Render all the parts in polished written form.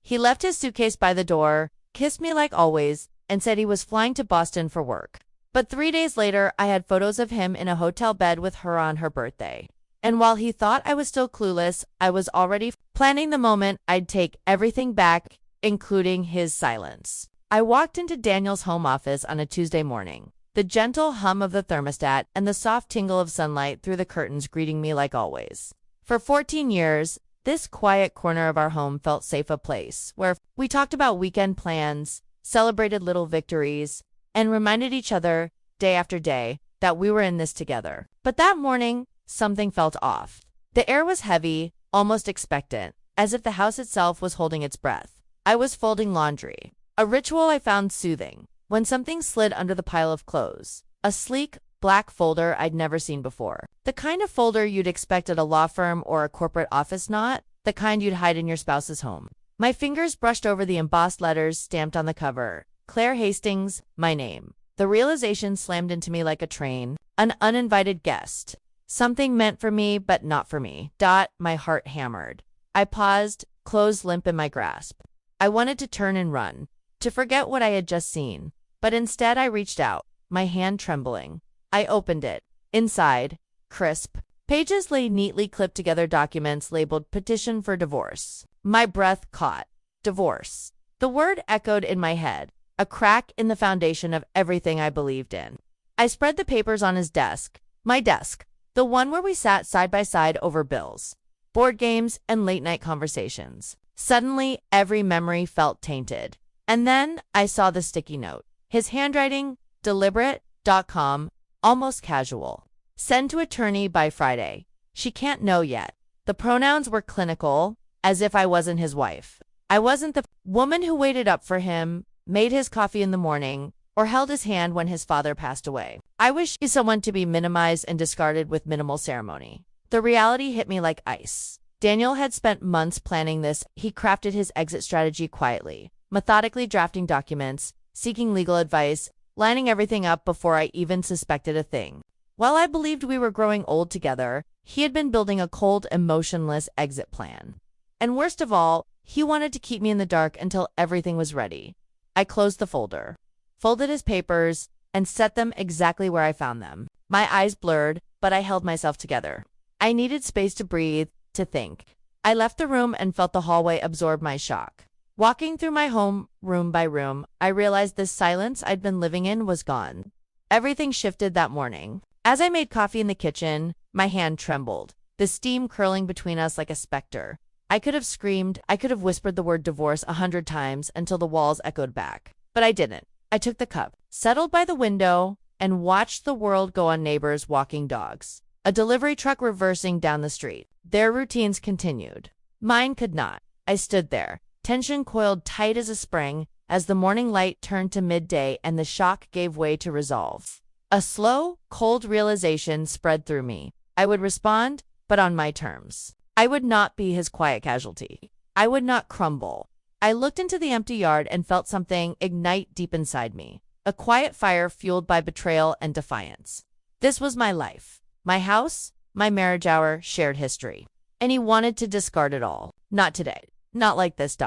He left his suitcase by the door, kissed me like always, and said he was flying to Boston for work. But 3 days later, I had photos of him in a hotel bed with her on her birthday. And while he thought I was still clueless, I was already planning the moment I'd take everything back, including his silence. I walked into Daniel's home office on a Tuesday morning, the gentle hum of the thermostat and the soft tingle of sunlight through the curtains greeting me like always. For 14 years, this quiet corner of our home felt safe, a place where we talked about weekend plans, celebrated little victories, and reminded each other, day after day, that we were in this together. But that morning, something felt off. The air was heavy, almost expectant, as if the house itself was holding its breath. I was folding laundry, a ritual I found soothing, when something slid under the pile of clothes. A sleek, black folder I'd never seen before. The kind of folder you'd expect at a law firm or a corporate office, not the kind you'd hide in your spouse's home. My fingers brushed over the embossed letters stamped on the cover. Claire Hastings, my name. The realization slammed into me like a train, an uninvited guest. Something meant for me, but not for me. My heart hammered. I paused, clothes limp in my grasp. I wanted to turn and run, to forget what I had just seen. But instead I reached out, my hand trembling. I opened it. Inside, crisp, pages lay neatly clipped together documents labeled Petition for Divorce. My breath caught. Divorce. The word echoed in my head, a crack in the foundation of everything I believed in. I spread the papers on his desk, my desk, the one where we sat side by side over bills, board games, and late-night conversations. Suddenly, every memory felt tainted. And then I saw the sticky note. His handwriting, deliberate.com, almost casual. Send to attorney by Friday. She can't know yet. The pronouns were clinical, as if I wasn't his wife. I wasn't the woman who waited up for him, made his coffee in the morning, or held his hand when his father passed away. I wish someone to be minimized and discarded with minimal ceremony. The reality hit me like ice. Daniel had spent months planning this. He crafted his exit strategy quietly, methodically drafting documents, seeking legal advice, lining everything up before I even suspected a thing. While I believed we were growing old together, he had been building a cold, emotionless exit plan. And worst of all, he wanted to keep me in the dark until everything was ready. I closed the folder, folded his papers, and set them exactly where I found them. My eyes blurred, but I held myself together. I needed space to breathe, to think. I left the room and felt the hallway absorb my shock. Walking through my home, room by room, I realized the silence I'd been living in was gone. Everything shifted that morning. As I made coffee in the kitchen, my hand trembled, the steam curling between us like a specter. I could have screamed, I could have whispered the word divorce 100 times until the walls echoed back. But I didn't. I took the cup, settled by the window, and watched the world go on. Neighbors walking dogs, a delivery truck reversing down the street. Their routines continued. Mine could not. I stood there, tension coiled tight as a spring, as the morning light turned to midday and the shock gave way to resolve. A slow, cold realization spread through me. I would respond, but on my terms. I would not be his quiet casualty. I would not crumble. I looked into the empty yard and felt something ignite deep inside me, a quiet fire fueled by betrayal and defiance. This was my life, my house, my marriage, our shared history. And he wanted to discard it all. Not today. Not like this.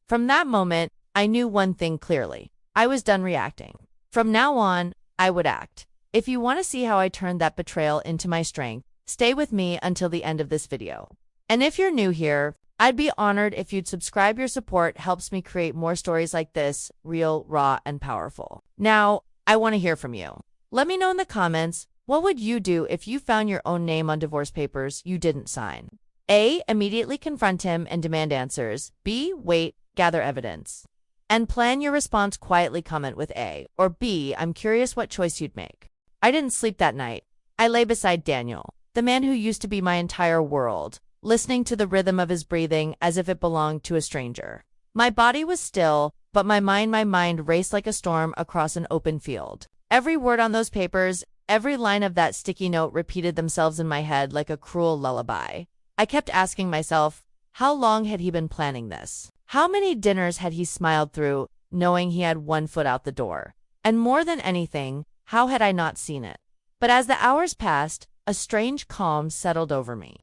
From that moment, I knew one thing clearly. I was done reacting. From now on, I would act. If you want to see how I turned that betrayal into my strength, stay with me until the end of this video. And if you're new here, I'd be honored if you'd subscribe. Your support helps me create more stories like this, real, raw, and powerful. Now, I want to hear from you. Let me know in the comments, what would you do if you found your own name on divorce papers you didn't sign? A. Immediately confront him and demand answers. B. Wait, gather evidence, and plan your response quietly. Comment with A. Or B. I'm curious what choice you'd make. I didn't sleep that night. I lay beside Daniel, the man who used to be my entire world, listening to the rhythm of his breathing as if it belonged to a stranger. My body was still, but my mind raced like a storm across an open field. Every word on those papers, every line of that sticky note repeated themselves in my head like a cruel lullaby. I kept asking myself, how long had he been planning this? How many dinners had he smiled through, knowing he had one foot out the door? And more than anything, how had I not seen it? But as the hours passed, a strange calm settled over me.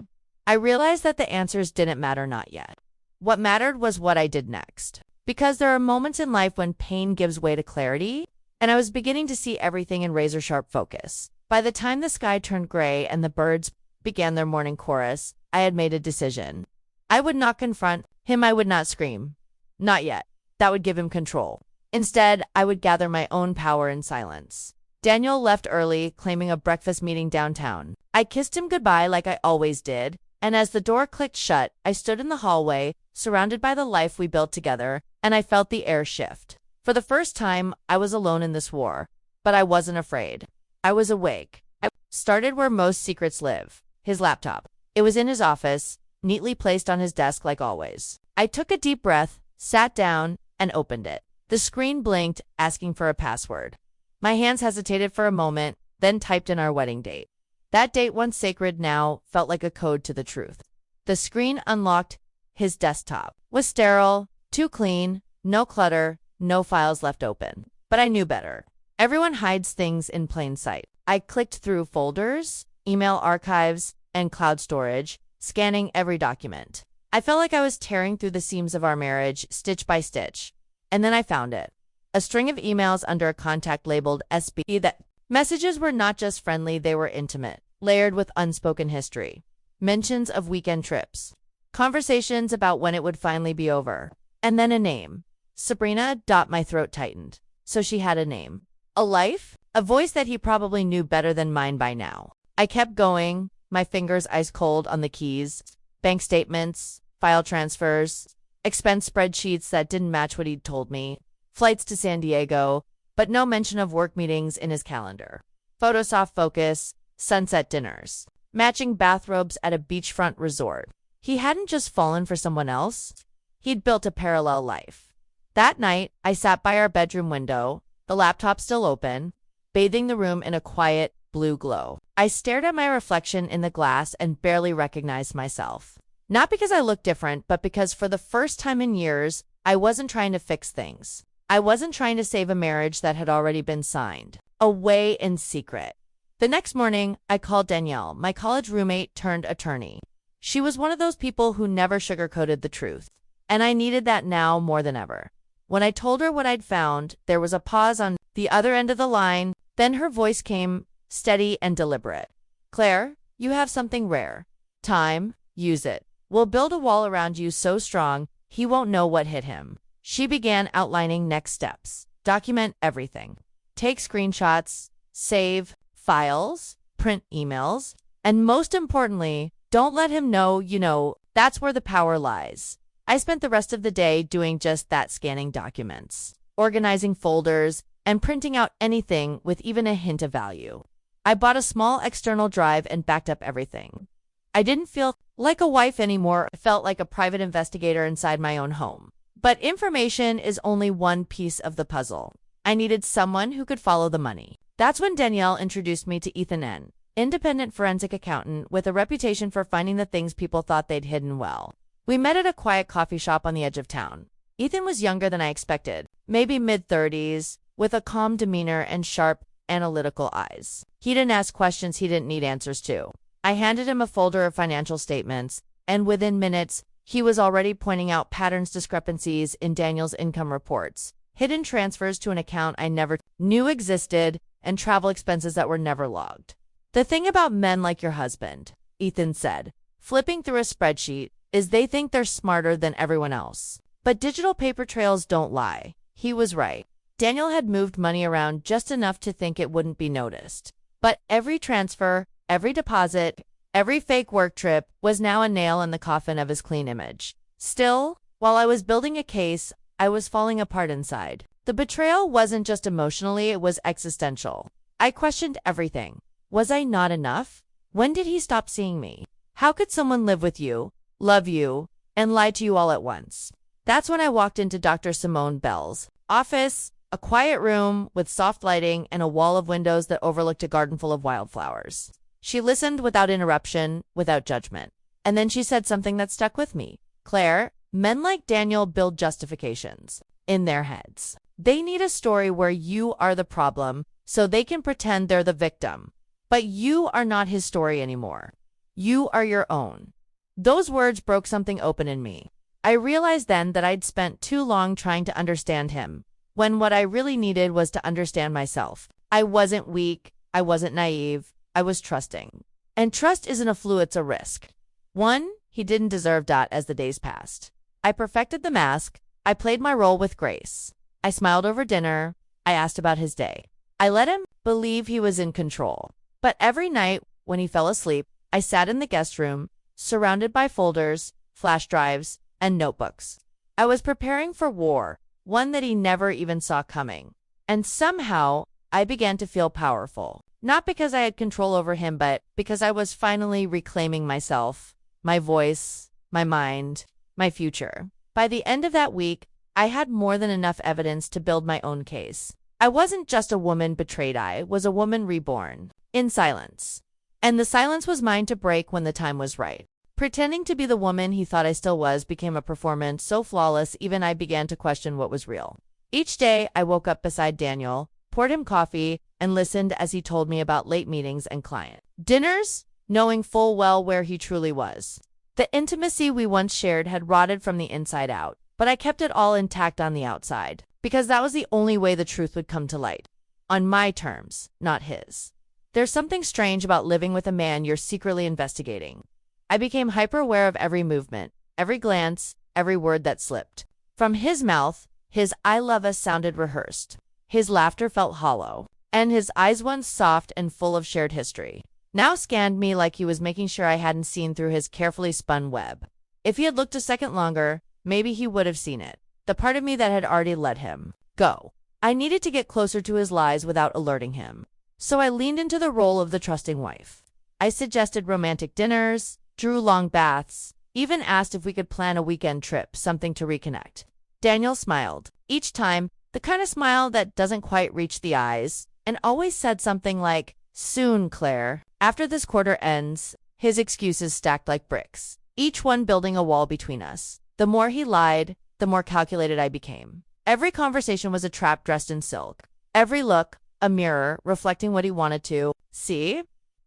I realized that the answers didn't matter. Not yet. What mattered was what I did next. Because there are moments in life when pain gives way to clarity, and I was beginning to see everything in razor-sharp focus. By the time the sky turned gray and the birds began their morning chorus, I had made a decision. I would not confront him, I would not scream. Not yet. That would give him control. Instead, I would gather my own power in silence. Daniel left early, claiming a breakfast meeting downtown. I kissed him goodbye like I always did, and as the door clicked shut, I stood in the hallway, surrounded by the life we built together, and I felt the air shift. For the first time, I was alone in this war, but I wasn't afraid. I was awake. I started where most secrets live, his laptop. It was in his office, neatly placed on his desk like always. I took a deep breath, sat down, and opened it. The screen blinked, asking for a password. My hands hesitated for a moment, then typed in our wedding date. That date, once sacred now, felt like a code to the truth. The screen unlocked. His desktop was sterile, too clean, no clutter, no files left open. But I knew better. Everyone hides things in plain sight. I clicked through folders, email archives, and cloud storage, scanning every document. I felt like I was tearing through the seams of our marriage, stitch by stitch. And then I found it. A string of emails under a contact labeled SB. That messages were not just friendly, they were intimate, layered with unspoken history. Mentions of weekend trips. Conversations about when it would finally be over. And then a name. Sabrina. My throat tightened. So she had a name. A life? A voice that he probably knew better than mine by now. I kept going, my fingers ice cold on the keys. Bank statements, file transfers, expense spreadsheets that didn't match what he'd told me. Flights to San Diego, but no mention of work meetings in his calendar. Photos off focus, sunset dinners. Matching bathrobes at a beachfront resort. He hadn't just fallen for someone else. He'd built a parallel life. That night, I sat by our bedroom window, the laptop still open, bathing the room in a quiet, blue glow. I stared at my reflection in the glass and barely recognized myself. Not because I looked different, but because for the first time in years, I wasn't trying to fix things. I wasn't trying to save a marriage that had already been signed. Away in secret. The next morning, I called Danielle, my college roommate turned attorney. She was one of those people who never sugarcoated the truth. And I needed that now more than ever. When I told her what I'd found, there was a pause on the other end of the line. Then her voice came, steady and deliberate. Claire, you have something rare. Time, use it. We'll build a wall around you so strong, he won't know what hit him. She began outlining next steps. Document everything. Take screenshots, save files, print emails, and most importantly, don't let him know, that's where the power lies. I spent the rest of the day doing just that, scanning documents, organizing folders, and printing out anything with even a hint of value. I bought a small external drive and backed up everything. I didn't feel like a wife anymore. I felt like a private investigator inside my own home. But information is only one piece of the puzzle. I needed someone who could follow the money. That's when Danielle introduced me to Ethan N., independent forensic accountant with a reputation for finding the things people thought they'd hidden well. We met at a quiet coffee shop on the edge of town. Ethan was younger than I expected, maybe mid-30s, with a calm demeanor and sharp, analytical eyes. He didn't ask questions he didn't need answers to. I handed him a folder of financial statements, and within minutes, he was already pointing out patterns, discrepancies in Daniel's income reports, hidden transfers to an account I never knew existed, and travel expenses that were never logged. The thing about men like your husband, Ethan said, flipping through a spreadsheet, is they think they're smarter than everyone else. But digital paper trails don't lie. He was right. Daniel had moved money around just enough to think it wouldn't be noticed. But every transfer, every deposit, every fake work trip was now a nail in the coffin of his clean image. Still, while I was building a case, I was falling apart inside. The betrayal wasn't just emotionally, it was existential. I questioned everything. Was I not enough? When did he stop seeing me? How could someone live with you, love you, and lie to you all at once? That's when I walked into Dr. Simone Bell's office, a quiet room with soft lighting and a wall of windows that overlooked a garden full of wildflowers. She listened without interruption, without judgment. And then she said something that stuck with me. Claire, men like Daniel build justifications in their heads. They need a story where you are the problem so they can pretend they're the victim. But you are not his story anymore. You are your own. Those words broke something open in me. I realized then that I'd spent too long trying to understand him, when what I really needed was to understand myself. I wasn't weak, I wasn't naive, I was trusting. And trust isn't a fluke, it's a risk. 1. He didn't deserve. As the days passed, I perfected the mask, I played my role with grace. I smiled over dinner, I asked about his day. I let him believe he was in control. But every night, when he fell asleep, I sat in the guest room, surrounded by folders, flash drives, and notebooks. I was preparing for war, one that he never even saw coming. And somehow, I began to feel powerful. Not because I had control over him, but because I was finally reclaiming myself, my voice, my mind, my future. By the end of that week, I had more than enough evidence to build my own case. I wasn't just a woman betrayed, I was a woman reborn, in silence. And the silence was mine to break when the time was right. Pretending to be the woman he thought I still was became a performance so flawless even I began to question what was real. Each day, I woke up beside Daniel, poured him coffee, and listened as he told me about late meetings and client dinners, knowing full well where he truly was. The intimacy we once shared had rotted from the inside out, but I kept it all intact on the outside, because that was the only way the truth would come to light. On my terms, not his. There's something strange about living with a man you're secretly investigating. I became hyper-aware of every movement, every glance, every word that slipped. From his mouth, his "I love us" sounded rehearsed. His laughter felt hollow, and his eyes, once soft and full of shared history, now scanned me like he was making sure I hadn't seen through his carefully spun web. If he had looked a second longer, maybe he would have seen it. The part of me that had already let him go. I needed to get closer to his lies without alerting him. So I leaned into the role of the trusting wife. I suggested romantic dinners, drew long baths, even asked if we could plan a weekend trip, something to reconnect. Daniel smiled. Each time, the kind of smile that doesn't quite reach the eyes, and always said something like, "Soon, Claire. After this quarter ends," his excuses stacked like bricks, each one building a wall between us. The more he lied, the more calculated I became. Every conversation was a trap dressed in silk. Every look, a mirror, reflecting what he wanted to see.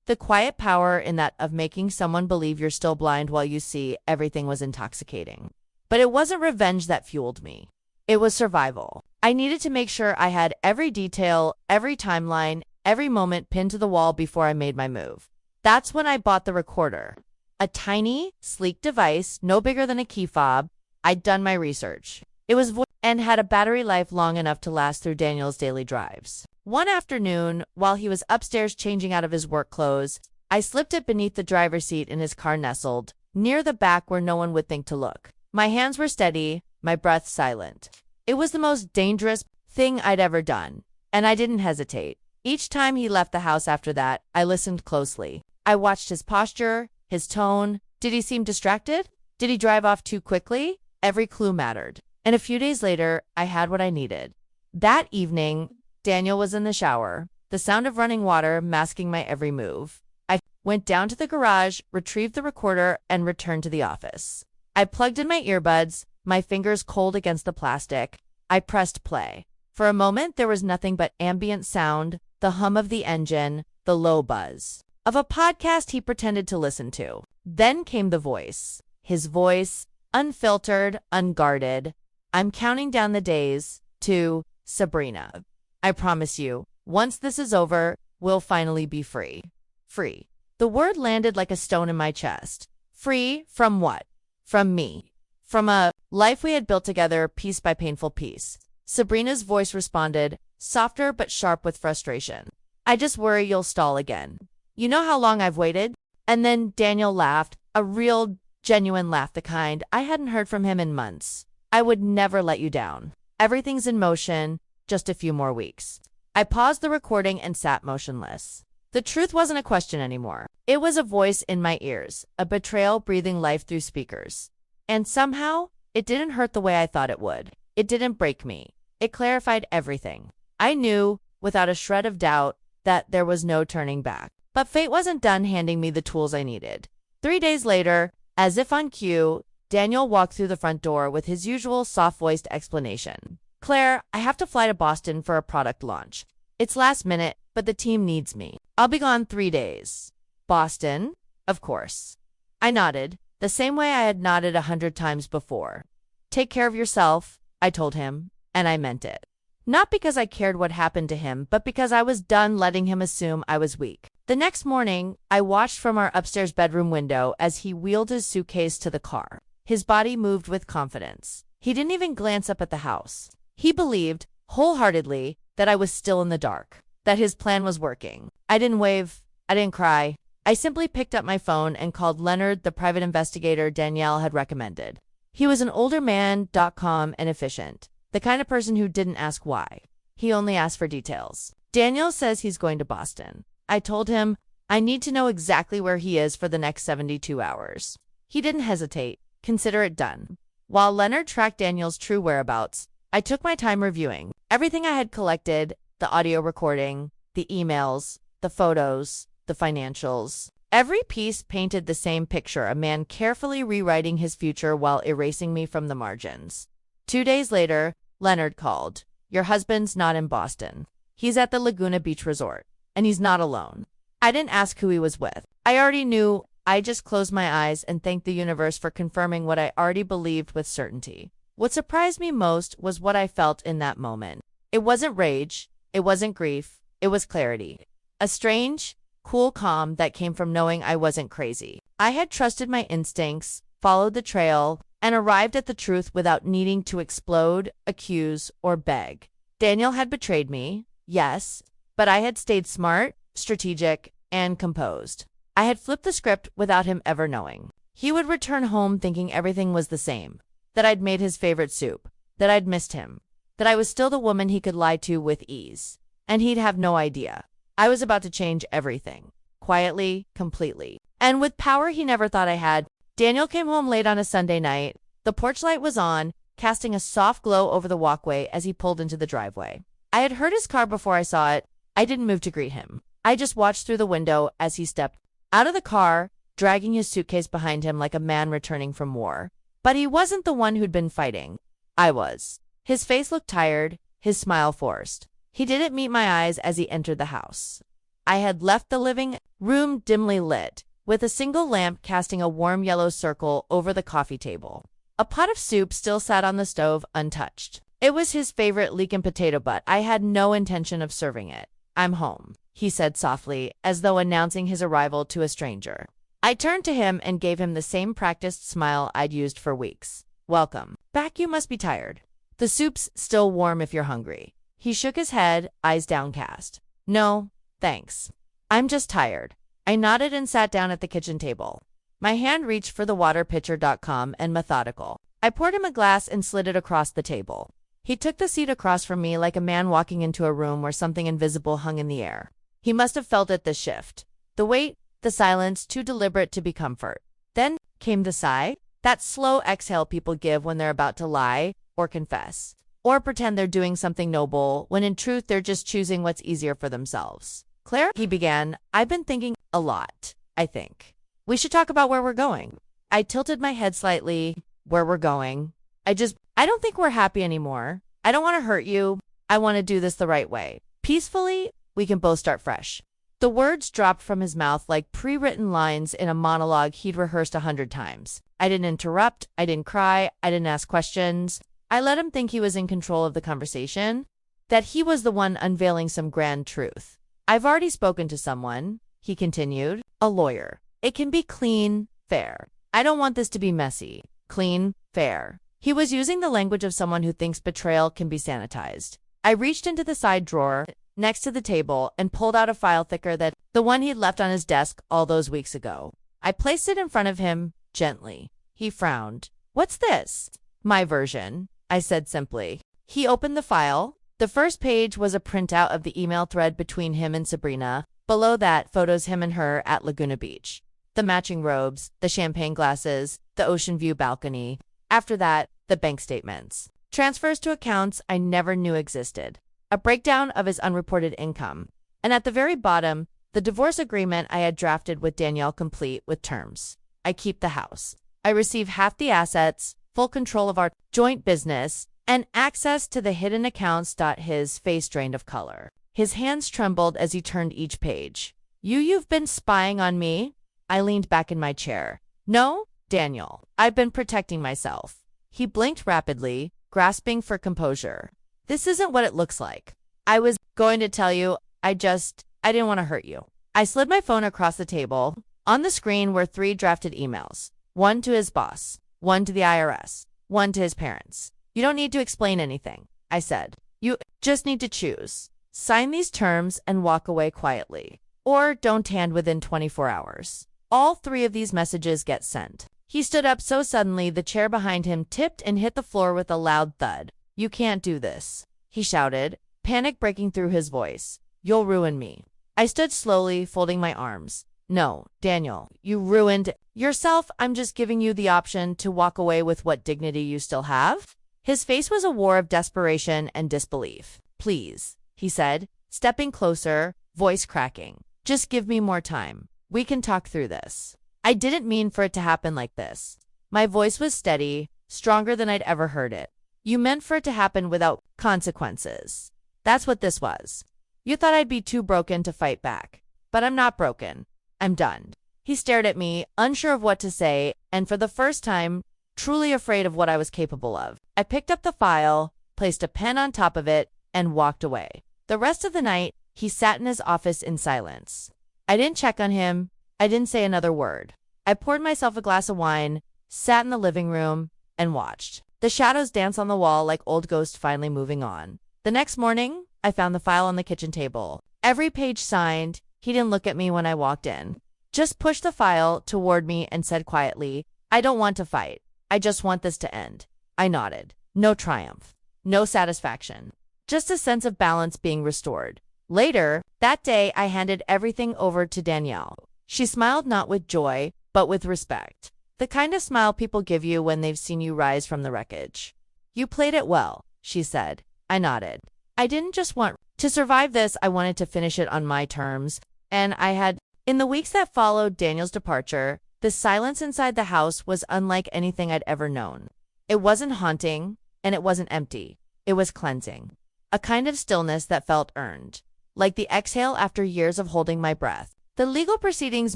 The quiet power in that of making someone believe you're still blind while you see everything was intoxicating. But it wasn't revenge that fueled me. It was survival. I needed to make sure I had every detail, every timeline, every moment pinned to the wall before I made my move. That's when I bought the recorder. A tiny, sleek device, no bigger than a key fob. I'd done my research. It was and had a battery life long enough to last through Daniel's daily drives. One afternoon, while he was upstairs changing out of his work clothes, I slipped it beneath the driver's seat in his car, nestled near the back where no one would think to look. My hands were steady, my breath silent. It was the most dangerous thing I'd ever done, and I didn't hesitate. Each time he left the house after that, I listened closely. I watched his posture, his tone. Did he seem distracted? Did he drive off too quickly? Every clue mattered. And a few days later, I had what I needed. That evening, Daniel was in the shower, the sound of running water masking my every move. I went down to the garage, retrieved the recorder, and returned to the office. I plugged in my earbuds, my fingers cold against the plastic. I pressed play. For a moment, there was nothing but ambient sound, the hum of the engine, the low buzz of a podcast he pretended to listen to. Then came the voice. His voice, unfiltered, unguarded. "I'm counting down the days to Sabrina. I promise you, once this is over, we'll finally be free." Free. The word landed like a stone in my chest. Free from what? From me. From a life we had built together, piece by painful piece. Sabrina's voice responded, softer but sharp with frustration. "I just worry you'll stall again. You know how long I've waited?" And then Daniel laughed, a real, genuine laugh, the kind I hadn't heard from him in months. "I would never let you down. Everything's in motion, just a few more weeks." I paused the recording and sat motionless. The truth wasn't a question anymore. It was a voice in my ears, a betrayal breathing life through speakers. And somehow, it didn't hurt the way I thought it would. It didn't break me. It clarified everything. I knew, without a shred of doubt, that there was no turning back. But fate wasn't done handing me the tools I needed. 3 days later, as if on cue, Daniel walked through the front door with his usual soft-voiced explanation. "Claire, I have to fly to Boston for a product launch. It's last minute, but the team needs me. I'll be gone 3 days." "Boston?" "Of course." I nodded. the same way I had nodded 100 times before. Take care of yourself, I told him, and I meant it. Not because I cared what happened to him, but because I was done letting him assume I was weak. The next morning, I watched from our upstairs bedroom window as he wheeled his suitcase to the car. His body moved with confidence. He didn't even glance up at the house. He believed, wholeheartedly, that I was still in the dark, that his plan was working. I didn't wave. I didn't cry. I simply picked up my phone and called Leonard, the private investigator Danielle had recommended. He was an older man, calm and efficient, the kind of person who didn't ask why. He only asked for details. Daniel says he's going to Boston. I told him, I need to know exactly where he is for the next 72 hours. He didn't hesitate. Consider it done. While Leonard tracked Daniel's true whereabouts, I took my time reviewing everything I had collected, the audio recording, the emails, the photos, the financials. Every piece painted the same picture, a man carefully rewriting his future while erasing me from the margins. 2 days later, Leonard called. Your husband's not in Boston. He's at the Laguna Beach Resort, and he's not alone. I didn't ask who he was with. I already knew. I just closed my eyes and thanked the universe for confirming what I already believed with certainty. What surprised me most was what I felt in that moment. It wasn't rage. It wasn't grief. It was clarity. A strange, cool calm that came from knowing I wasn't crazy. I had trusted my instincts, followed the trail, and arrived at the truth without needing to explode, accuse, or beg. Daniel had betrayed me, yes, but I had stayed smart, strategic, and composed. I had flipped the script without him ever knowing. He would return home thinking everything was the same, that I'd made his favorite soup, that I'd missed him, that I was still the woman he could lie to with ease. And he'd have no idea. I was about to change everything. Quietly, completely. And with power he never thought I had. Daniel came home late on a Sunday night. The porch light was on, casting a soft glow over the walkway as he pulled into the driveway. I had heard his car before I saw it. I didn't move to greet him. I just watched through the window as he stepped out of the car, dragging his suitcase behind him like a man returning from war. But he wasn't the one who'd been fighting. I was. His face looked tired, his smile forced. He didn't meet my eyes as he entered the house. I had left the living room dimly lit, with a single lamp casting a warm yellow circle over the coffee table. A pot of soup still sat on the stove untouched. It was his favorite leek and potato, but I had no intention of serving it. I'm home, he said softly, as though announcing his arrival to a stranger. I turned to him and gave him the same practiced smile I'd used for weeks. Welcome. Back, you must be tired. The soup's still warm if you're hungry. He shook his head, eyes downcast. No, thanks. I'm just tired. I nodded and sat down at the kitchen table. My hand reached for the water pitcher, calm and methodical. I poured him a glass and slid it across the table. He took the seat across from me like a man walking into a room where something invisible hung in the air. He must have felt it, the shift. The weight, the silence, too deliberate to be comfort. Then came the sigh, that slow exhale people give when they're about to lie or confess, or pretend they're doing something noble, when in truth they're just choosing what's easier for themselves. Claire, he began, I've been thinking a lot, I think. We should talk about where we're going. I tilted my head slightly. Where we're going? I don't think we're happy anymore. I don't want to hurt you. I want to do this the right way. Peacefully, we can both start fresh. The words dropped from his mouth like pre-written lines in a monologue he'd rehearsed 100 times. I didn't interrupt. I didn't cry. I didn't ask questions. I let him think he was in control of the conversation, that he was the one unveiling some grand truth. I've already spoken to someone, he continued, a lawyer. It can be clean, fair. I don't want this to be messy. Clean, fair. He was using the language of someone who thinks betrayal can be sanitized. I reached into the side drawer next to the table and pulled out a file thicker than the one he'd left on his desk all those weeks ago. I placed it in front of him gently. He frowned. What's this? My version, I said simply. He opened the file. The first page was a printout of the email thread between him and Sabrina. Below that, photos him and her at Laguna Beach. The matching robes, the champagne glasses, the ocean view balcony. After that, the bank statements. Transfers to accounts I never knew existed. A breakdown of his unreported income. And at the very bottom, the divorce agreement I had drafted with Danielle, complete with terms. I keep the house. I receive half the assets, full control of our joint business, and access to the hidden accounts. His face drained of color. His hands trembled as he turned each page. You've been spying on me? I leaned back in my chair. No, Daniel, I've been protecting myself. He blinked rapidly, grasping for composure. This isn't what it looks like. I was going to tell you, I didn't want to hurt you. I slid my phone across the table. On the screen were 3 drafted emails. One to his boss, one to the IRS, one to his parents. You don't need to explain anything, I said. You just need to choose. Sign these terms and walk away quietly. Or don't hand within 24 hours. All 3 of these messages get sent. He stood up so suddenly the chair behind him tipped and hit the floor with a loud thud. You can't do this, he shouted, panic breaking through his voice. You'll ruin me. I stood slowly, folding my arms. No, Daniel, you ruined yourself. I'm just giving you the option to walk away with what dignity you still have. His face was a war of desperation and disbelief. Please, he said, stepping closer, voice cracking. Just give me more time. We can talk through this. I didn't mean for it to happen like this. My voice was steady, stronger than I'd ever heard it. You meant for it to happen without consequences. That's what this was. You thought I'd be too broken to fight back. But I'm not broken. I'm done. He stared at me, unsure of what to say, and for the first time, truly afraid of what I was capable of. I picked up the file, placed a pen on top of it, and walked away. The rest of the night, he sat in his office in silence. I didn't check on him. I didn't say another word. I poured myself a glass of wine, sat in the living room, and watched. The shadows dance on the wall like old ghosts finally moving on. The next morning, I found the file on the kitchen table. Every page signed. He didn't look at me when I walked in. Just pushed the file toward me and said quietly, I don't want to fight. I just want this to end. I nodded. No triumph. No satisfaction. Just a sense of balance being restored. Later, that day, I handed everything over to Danielle. She smiled not with joy, but with respect. The kind of smile people give you when they've seen you rise from the wreckage. You played it well, she said. I nodded. I didn't just want to survive this, I wanted to finish it on my terms. And I had. In the weeks that followed Daniel's departure, the silence inside the house was unlike anything I'd ever known. It wasn't haunting, and it wasn't empty. It was cleansing. A kind of stillness that felt earned, like the exhale after years of holding my breath. The legal proceedings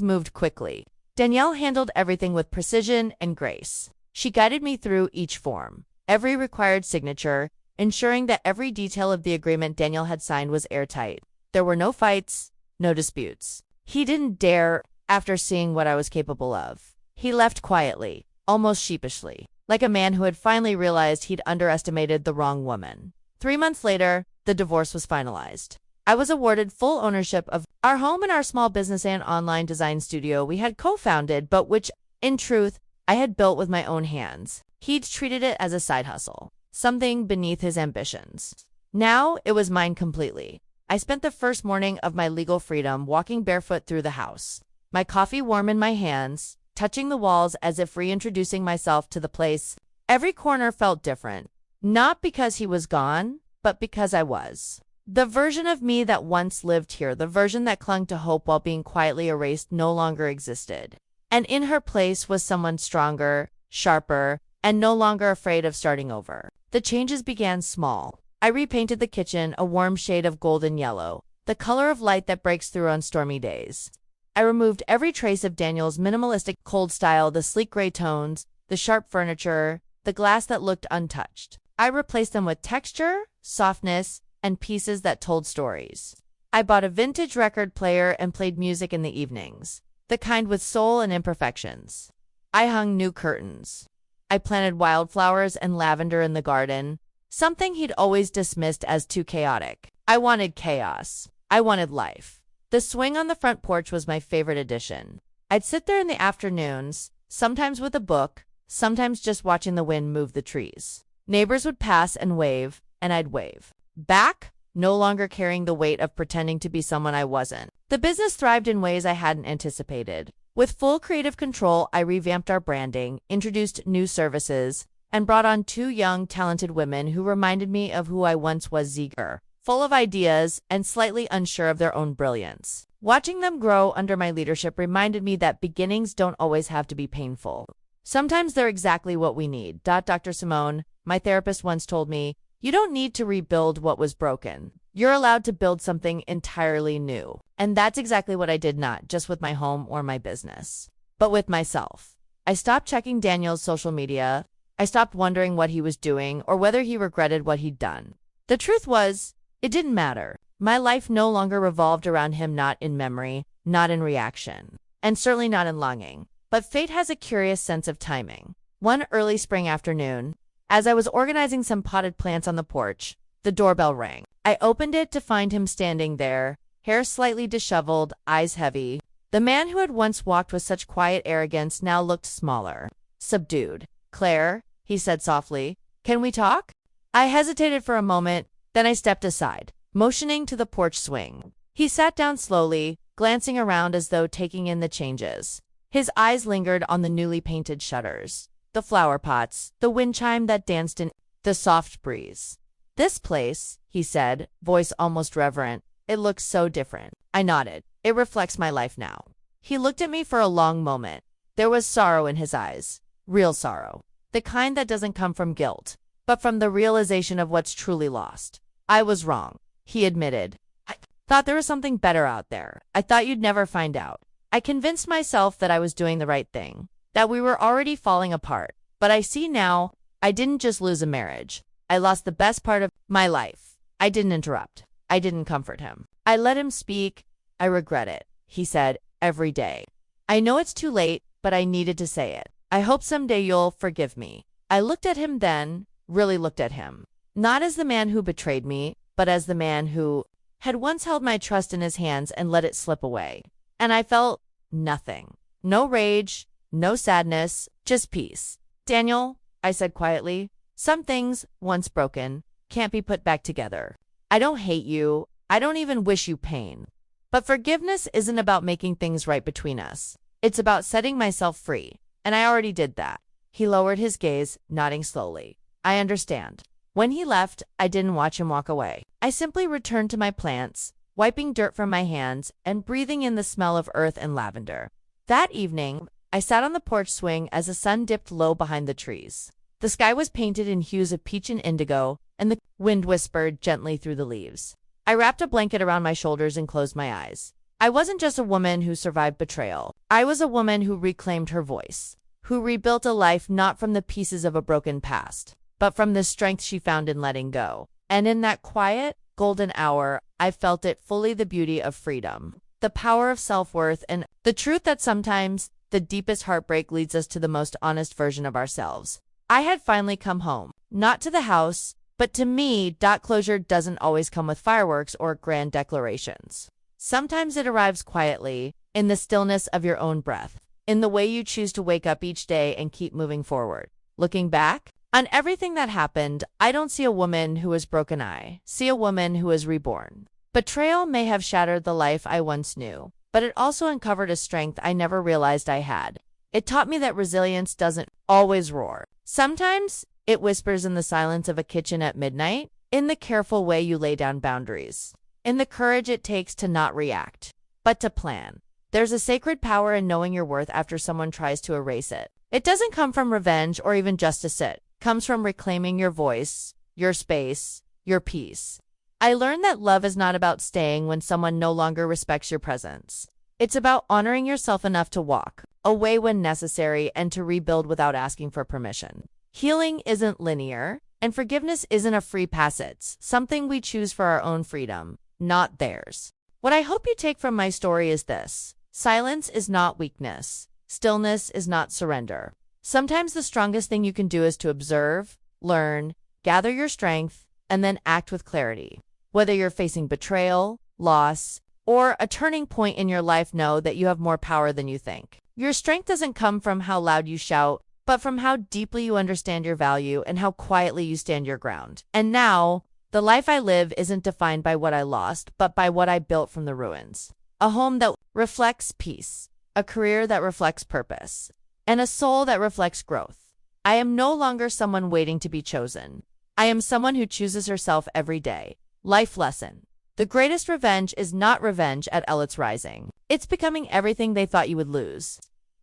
moved quickly. Danielle handled everything with precision and grace. She guided me through each form, every required signature, ensuring that every detail of the agreement Daniel had signed was airtight. There were no fights, no disputes. He didn't dare, after seeing what I was capable of. He left quietly, almost sheepishly, like a man who had finally realized he'd underestimated the wrong woman. 3 months later, the divorce was finalized. I was awarded full ownership of our home and our small business and online design studio we had co-founded, but which, in truth, I had built with my own hands. He'd treated it as a side hustle, something beneath his ambitions. Now, it was mine completely. I spent the first morning of my legal freedom walking barefoot through the house, my coffee warm in my hands, touching the walls as if reintroducing myself to the place. Every corner felt different, not because he was gone, but because I was. The version of me that once lived here, the version that clung to hope while being quietly erased, no longer existed. And in her place was someone stronger, sharper, and no longer afraid of starting over. The changes began small. I repainted the kitchen a warm shade of golden yellow, the color of light that breaks through on stormy days. I removed every trace of Daniel's minimalistic cold style, the sleek gray tones, the sharp furniture, the glass that looked untouched. I replaced them with texture, softness, and pieces that told stories. I bought a vintage record player and played music in the evenings, the kind with soul and imperfections. I hung new curtains. I planted wildflowers and lavender in the garden, something he'd always dismissed as too chaotic. I wanted chaos. I wanted life. The swing on the front porch was my favorite addition. I'd sit there in the afternoons, sometimes with a book, sometimes just watching the wind move the trees. Neighbors would pass and wave, and I'd wave back, no longer carrying the weight of pretending to be someone I wasn't. The business thrived in ways I hadn't anticipated. With full creative control, I revamped our branding, introduced new services, and brought on 2 young, talented women who reminded me of who I once was, eager, full of ideas, and slightly unsure of their own brilliance. Watching them grow under my leadership reminded me that beginnings don't always have to be painful. Sometimes they're exactly what we need. Dr. Simone, my therapist, once told me, you don't need to rebuild what was broken. You're allowed to build something entirely new. And that's exactly what I did, not just with my home or my business, but with myself. I stopped checking Daniel's social media. I stopped wondering what he was doing or whether he regretted what he'd done. The truth was, it didn't matter. My life no longer revolved around him, not in memory, not in reaction, and certainly not in longing. But fate has a curious sense of timing. One early spring afternoon, as I was organizing some potted plants on the porch, the doorbell rang. I opened it to find him standing there, hair slightly disheveled, eyes heavy. The man who had once walked with such quiet arrogance now looked smaller, subdued. "Claire," he said softly, "can we talk?" I hesitated for a moment, then I stepped aside, motioning to the porch swing. He sat down slowly, glancing around as though taking in the changes. His eyes lingered on the newly painted shutters, the flower pots, the wind chime that danced in the soft breeze. "This place," he said, voice almost reverent, "it looks so different." I nodded. "It reflects my life now." He looked at me for a long moment. There was sorrow in his eyes. Real sorrow. The kind that doesn't come from guilt, but from the realization of what's truly lost. "I was wrong," he admitted. "I thought there was something better out there. I thought you'd never find out. I convinced myself that I was doing the right thing, that we were already falling apart. But I see now, I didn't just lose a marriage. I lost the best part of my life." I didn't interrupt. I didn't comfort him. I let him speak. "I regret it," he said, "every day. I know it's too late, but I needed to say it. I hope someday you'll forgive me." I looked at him then, really looked at him. Not as the man who betrayed me, but as the man who had once held my trust in his hands and let it slip away. And I felt nothing. No rage, no sadness, just peace. "Daniel," I said quietly, "some things, once broken, can't be put back together. I don't hate you. I don't even wish you pain. But forgiveness isn't about making things right between us. It's about setting myself free. And I already did that." He lowered his gaze, nodding slowly. "I understand." When he left, I didn't watch him walk away. I simply returned to my plants, wiping dirt from my hands and breathing in the smell of earth and lavender. That evening, I sat on the porch swing as the sun dipped low behind the trees. The sky was painted in hues of peach and indigo, and the wind whispered gently through the leaves. I wrapped a blanket around my shoulders and closed my eyes. I wasn't just a woman who survived betrayal. I was a woman who reclaimed her voice, who rebuilt a life not from the pieces of a broken past, but from the strength she found in letting go. And in that quiet, golden hour, I felt it fully, the beauty of freedom, the power of self-worth, and the truth that sometimes the deepest heartbreak leads us to the most honest version of ourselves. I had finally come home, not to the house, but to me. Closure doesn't always come with fireworks or grand declarations. Sometimes it arrives quietly, in the stillness of your own breath, in the way you choose to wake up each day and keep moving forward. Looking back on everything that happened, I don't see a woman who was broken. I see a woman who was reborn. Betrayal may have shattered the life I once knew, but it also uncovered a strength I never realized I had. It taught me that resilience doesn't always roar. Sometimes it whispers in the silence of a kitchen at midnight, in the careful way you lay down boundaries, in the courage it takes to not react, but to plan. There's a sacred power in knowing your worth after someone tries to erase it. It doesn't come from revenge or even justice. It comes from reclaiming your voice, your space, your peace. I learned that love is not about staying when someone no longer respects your presence. It's about honoring yourself enough to walk away when necessary and to rebuild without asking for permission. Healing isn't linear, and forgiveness isn't a free pass. It's something we choose for our own freedom, not theirs. What I hope you take from my story is this: silence is not weakness. Stillness is not surrender. Sometimes the strongest thing you can do is to observe, learn, gather your strength, and then act with clarity. Whether you're facing betrayal, loss, or a turning point in your life, know that you have more power than you think. Your strength doesn't come from how loud you shout, but from how deeply you understand your value and how quietly you stand your ground. And now, the life I live isn't defined by what I lost, but by what I built from the ruins. A home that reflects peace, a career that reflects purpose, and a soul that reflects growth. I am no longer someone waiting to be chosen. I am someone who chooses herself every day. Life lesson: the greatest revenge is not revenge at Elliot's Rising. It's becoming everything they thought you would lose.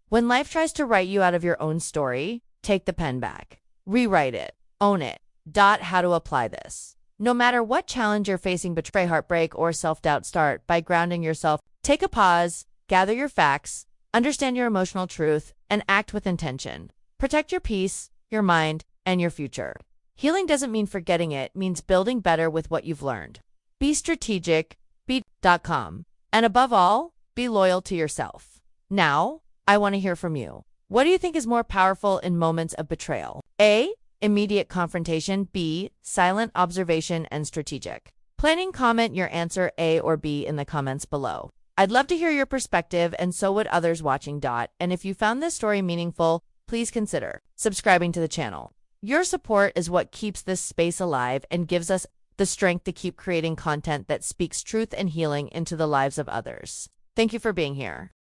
When life tries to write you out of your own story, take the pen back. Rewrite it. Own it. How to apply this? No matter what challenge you're facing, betray, heartbreak, or self-doubt, start by grounding yourself. Take a pause, gather your facts, understand your emotional truth, and act with intention. Protect your peace, your mind, and your future. Healing doesn't mean forgetting, it means building better with what you've learned. Be strategic, be.com, and above all, be loyal to yourself. Now, I want to hear from you. What do you think is more powerful in moments of betrayal? A. Immediate confrontation. B. Silent observation and strategic planning. Comment your answer A or B in the comments below. I'd love to hear your perspective, and so would others watching. And if you found this story meaningful, please consider subscribing to the channel. Your support is what keeps this space alive and gives us the strength to keep creating content that speaks truth and healing into the lives of others. Thank you for being here.